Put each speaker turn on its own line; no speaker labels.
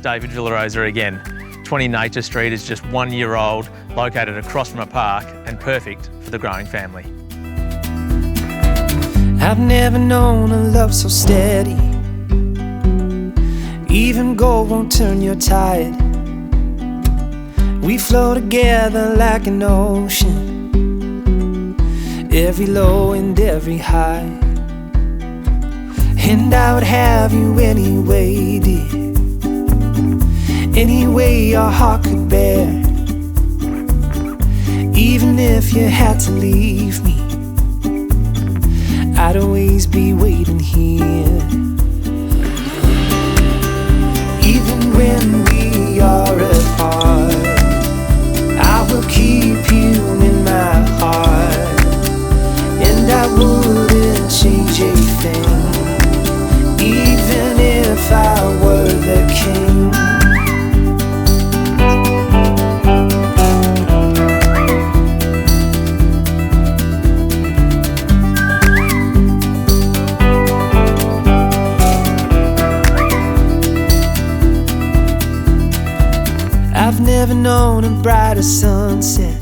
David Villarosa again. 20 Nature Street is just 1 year old, located across from a park and perfect for the growing family.
I've never known a love so steady. Even gold won't turn your tide. We flow together like an ocean, every low and every high. And I would have you anyway, dear, any way your heart could bear. Even if you had to leave me, I'd always be waiting here. Even when we are apart, I will keep you in my heart, and I wouldn't change a thing, even if I were the king. I've never known a brighter sunset,